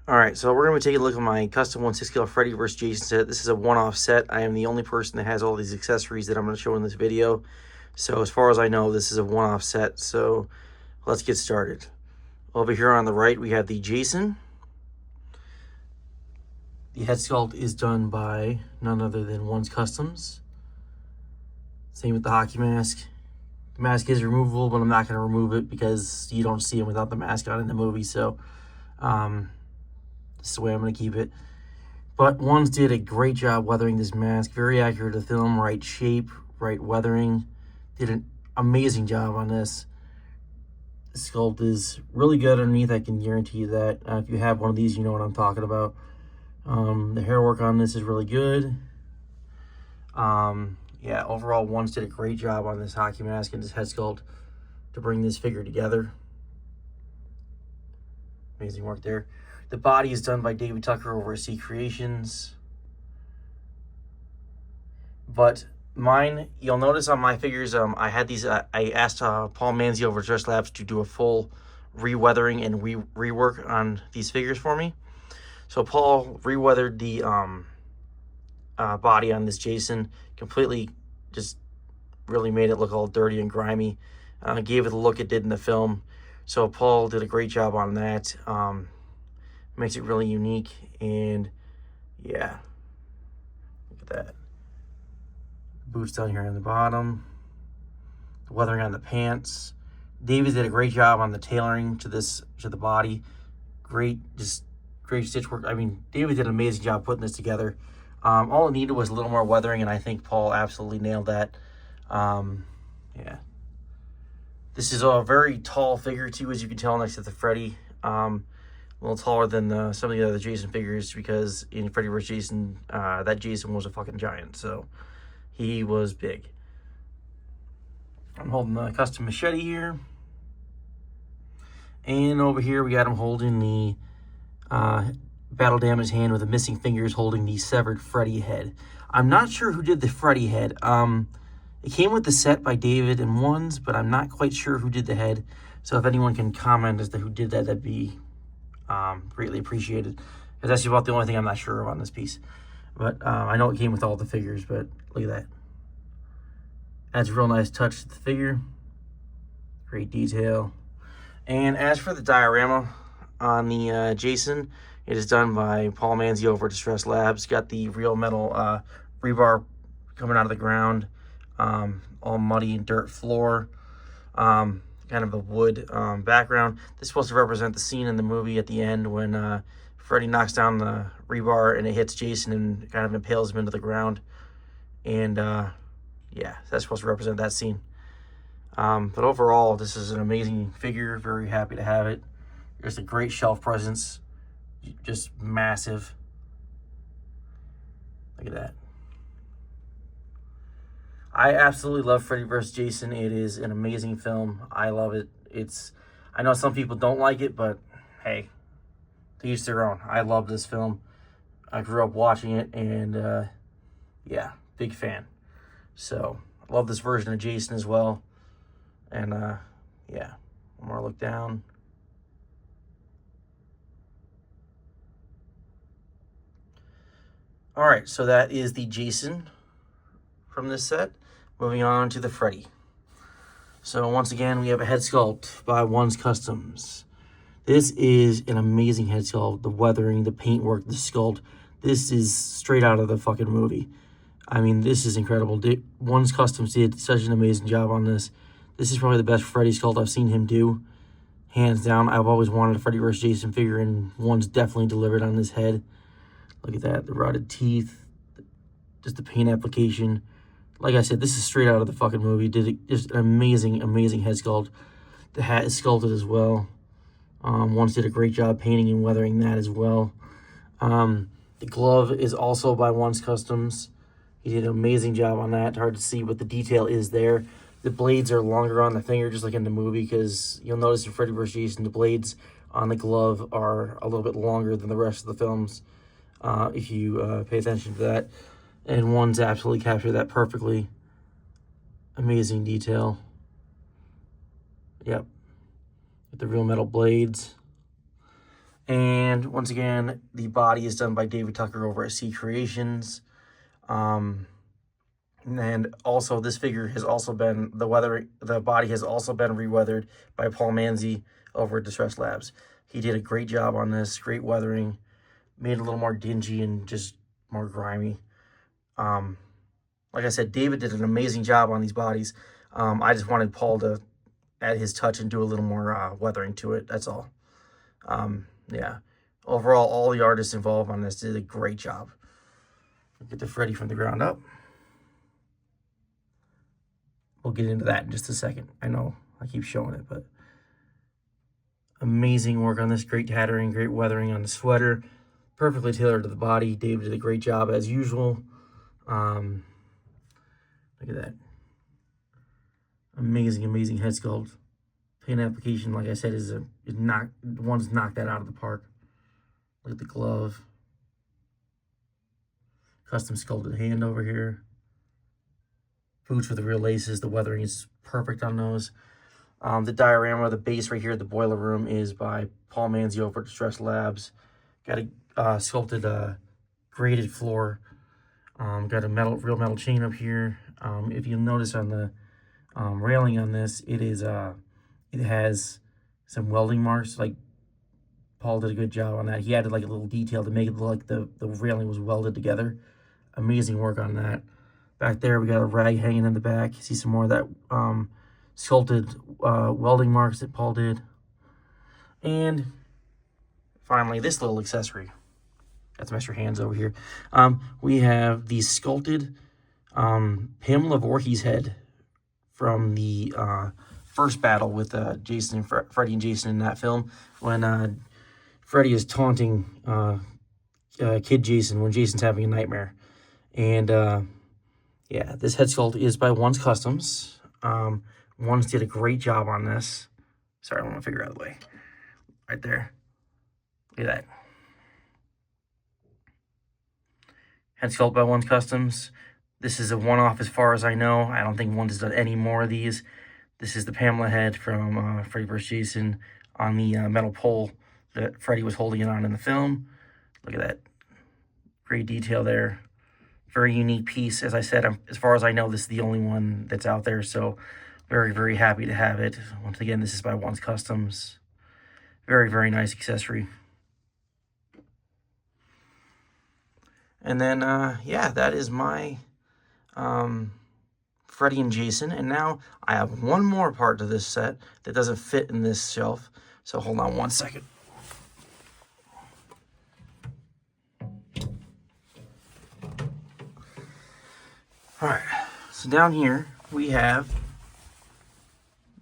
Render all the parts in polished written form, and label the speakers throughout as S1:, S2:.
S1: All right, so we're going to take a look at my custom 1/6 scale Freddy vs. Jason set. This is a one-off set. I am the only person that has all these accessories that I'm going to show in this video. So as far as I know, this is a one-off set. So let's get started. Over here on the right, we have the Jason. The head sculpt is done by none other than Onescustoms. Same with the hockey mask. The mask is removable, but I'm not going to remove it because you don't see him without the mask on in the movie. So this is the way I'm going to keep it. But Ones did a great job weathering this mask. Very accurate to film, right shape, right weathering. Did an amazing job on this. The sculpt is really good underneath, I can guarantee you that. If you have one of these, you know what I'm talking about. The hair work on this is really good. Yeah, overall, Ones did a great job on this hockey mask and this head sculpt to bring this figure together. Amazing work there. The body is done by David Tucker over at Ceecreations. But mine, you'll notice on my figures, I had these, I asked Paul Manzi over at Dress Labs to do a full re-weathering and rework on these figures for me. So Paul re-weathered the body on this Jason, completely just really made it look all dirty and grimy. Gave it the look it did in the film. So Paul did a great job on that. Makes it really unique, and yeah, look at that. Boots down here on the bottom. The weathering on the pants. David did a great job on the tailoring to the body. Great stitch work. I mean, David did an amazing job putting this together. All it needed was a little more weathering, and I think Paul absolutely nailed that. Yeah. This is a very tall figure, too, as you can tell next to the Freddy. A little taller than some of the other Jason figures, because in Freddy vs. Jason, that Jason was a fucking giant, so he was big. I'm holding the custom machete here. And over here, we got him holding the battle damaged hand with the missing fingers, holding the severed Freddy head. I'm not sure who did the Freddy head. It came with the set by David and Ones, but I'm not quite sure who did the head. So if anyone can comment as to who did that, that'd be greatly appreciated. Because that's about the only thing I'm not sure of on this piece. But I know it came with all the figures, but look at that. Adds a real nice touch to the figure. Great detail. And as for the diorama on the Jason, it is done by Paul Manzi over at Distress Labs. Got the real metal rebar coming out of the ground. All muddy and dirt floor. Kind of a wood background. This is supposed to represent the scene in the movie at the end when Freddy knocks down the rebar and it hits Jason and kind of impales him into the ground. And yeah, that's supposed to represent that scene. But overall, this is an amazing figure. Very happy to have it. There's a great shelf presence. Just massive. Look at that. I absolutely love Freddy vs. Jason. It is an amazing film. I love it. I know some people don't like it, but hey, to each their own. I love this film. I grew up watching it, and yeah, big fan. So, I love this version of Jason as well. And yeah, one more look down. All right, so that is the Jason from this set. Moving on to the Freddy. So once again, we have a head sculpt by Onescustoms. This is an amazing head sculpt. The weathering, the paintwork, the sculpt. This is straight out of the fucking movie. I mean, this is incredible. Onescustoms did such an amazing job on this. This is probably the best Freddy sculpt I've seen him do. Hands down. I've always wanted a Freddy vs. Jason figure, and Ones definitely delivered on this head. Look at that. The rotted teeth. Just the paint application. Like I said, this is straight out of the fucking movie. Just an amazing, amazing head sculpt. The hat is sculpted as well. Ones did a great job painting and weathering that as well. The glove is also by Onescustoms. He did an amazing job on that. Hard to see, but the detail is there. The blades are longer on the finger, just like in the movie, because you'll notice in Freddy vs. Jason, the blades on the glove are a little bit longer than the rest of the films, if you pay attention to that. And Ones absolutely captured that perfectly. Amazing detail. Yep. With the real metal blades. And once again, the body is done by David Tucker over at Ceecreations. And also, this figure has also been the body has also been reweathered by Paul Manzi over at Distress Labs. He did a great job on this, great weathering, made it a little more dingy and just more grimy. Like I said, David did an amazing job on these bodies. I just wanted Paul to add his touch and do a little more weathering to it. That's all. Yeah. Overall, all the artists involved on this did a great job. Get the Freddy from the ground up. We'll get into that in just a second. I know I keep showing it, but amazing work on this. Great tattering, great weathering on the sweater. Perfectly tailored to the body. David did a great job as usual. Look at that. Amazing, amazing head sculpt. Paint application, like I said, one's knocked that out of the park. Look at the glove. Custom sculpted hand over here. Boots with the real laces. The weathering is perfect on those. The diorama, the base right here at the boiler room is by Paul Manzi over at Distress Labs. Got a sculpted graded floor. Got a real metal chain up here. If you'll notice on the railing on this, it has some welding marks. Like, Paul did a good job on that. He added like a little detail to make it look like the railing was welded together. Amazing work on that. Back there, we got a rag hanging in the back. You see some more of that sculpted welding marks that Paul did. And finally, this little accessory. Got some extra hands over here. We have the sculpted Pamela Voorhees head from the first battle with Freddy and Jason in that film, when Freddy is taunting Kid Jason when Jason's having a nightmare. And yeah, this head sculpt is by Onescustoms. Ones did a great job on this. Sorry, I want to figure out the way. Right there. Look at that. Head sculpt by Onescustoms. This is a one-off as far as I know. I don't think Ones has done any more of these. This is the Pamela head from Freddy vs. Jason on the metal pole that Freddy was holding it on in the film. Look at that. Great detail there. Very unique piece. As I said, as far as I know, this is the only one that's out there, so very, very happy to have it. Once again, this is by Onescustoms. Very, very nice accessory. And then, yeah, that is my Freddy and Jason. And now I have one more part to this set that doesn't fit in this shelf. So hold on one second. All right, so down here we have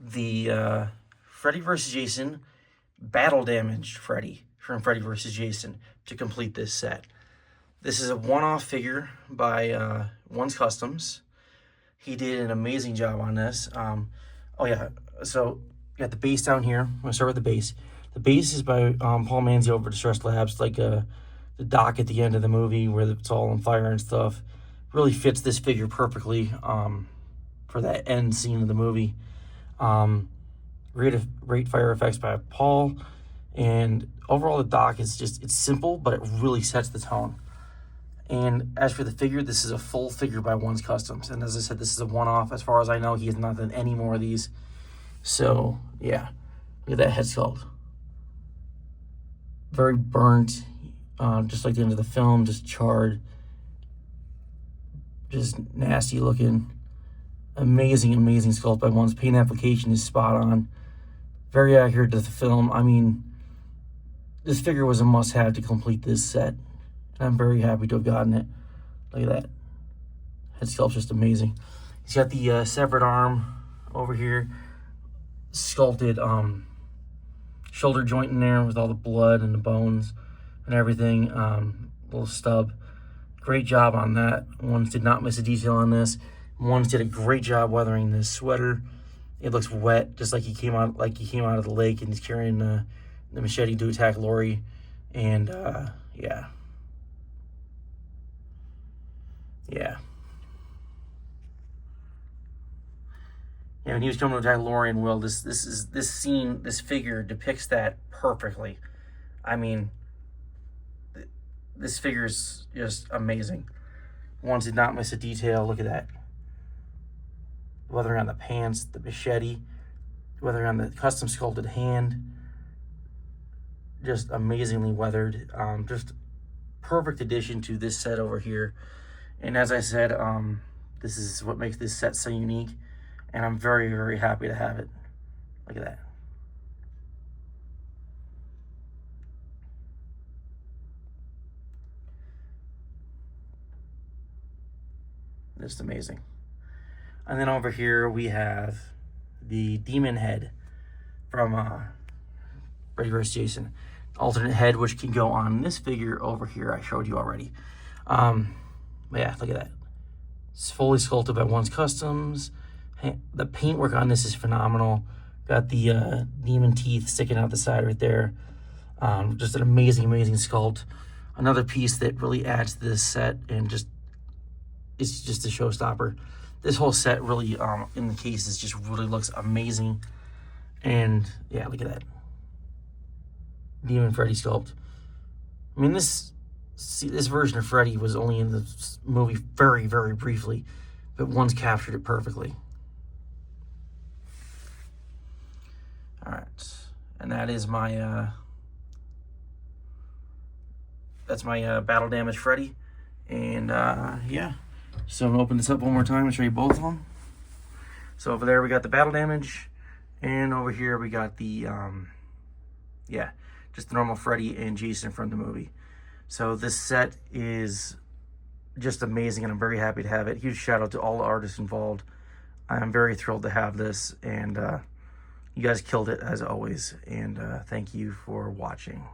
S1: the Freddy vs. Jason Battle Damaged Freddy from Freddy vs. Jason to complete this set. This is a one-off figure by Onescustoms. He did an amazing job on this. Oh yeah, so you got the base down here. I'm gonna start with the base. The base is by Paul Manzi over at Distress Labs, like the dock at the end of the movie where it's all on fire and stuff. Really fits this figure perfectly for that end scene of the movie. Great fire effects by Paul. And overall, the dock is it's simple, but it really sets the tone. And as for the figure, this is a full figure by Onescustoms. And as I said, this is a one-off. As far as I know, he has not done any more of these. So, yeah. Look at that head sculpt. Very burnt, just like the end of the film, just charred. Just nasty looking. Amazing, amazing sculpt by Ones. Paint application is spot on. Very accurate to the film. I mean, this figure was a must-have to complete this set. I'm very happy to have gotten it. Look at that. Head sculpt's just amazing. He's got the severed arm over here. Sculpted shoulder joint in there with all the blood and the bones and everything. Little stub. Great job on that. Ones did not miss a detail on this. Ones did a great job weathering this sweater. It looks wet, just like he came out of the lake and he's carrying the machete to attack Lori. And yeah. Yeah. Yeah, when he was coming to attack Lori and Will, this figure depicts that perfectly. I mean, this figure is just amazing. One did not miss a detail. Look at that. Weathering on the pants, the machete, weathering on the custom sculpted hand. Just amazingly weathered. Just perfect addition to this set over here. And as I said, this is what makes this set so unique. And I'm very, very happy to have it. Look at that. Just amazing. And then over here we have the demon head from Freddy vs. Jason. Alternate head, which can go on this figure over here I showed you already. But yeah, look at that. It's fully sculpted by Onescustoms. The paintwork on this is phenomenal. Got the demon teeth sticking out the side right there. Just an amazing, amazing sculpt. Another piece that really adds to this set and just it's just a showstopper. This whole set really, in the cases, just really looks amazing. And yeah, look at that. Demon Freddy sculpt. I mean, this version of Freddy was only in the movie very, very briefly, but one's captured it perfectly. All right, and that is my that's my battle damage Freddy, and yeah. So I'm gonna open this up one more time and show you both of them. So over there we got the battle damage, and over here we got the yeah, just the normal Freddy and Jason from the movie. So this set is just amazing, and I'm very happy to have it. Huge shout out to all the artists involved. I'm very thrilled to have this, and you guys killed it as always, and thank you for watching.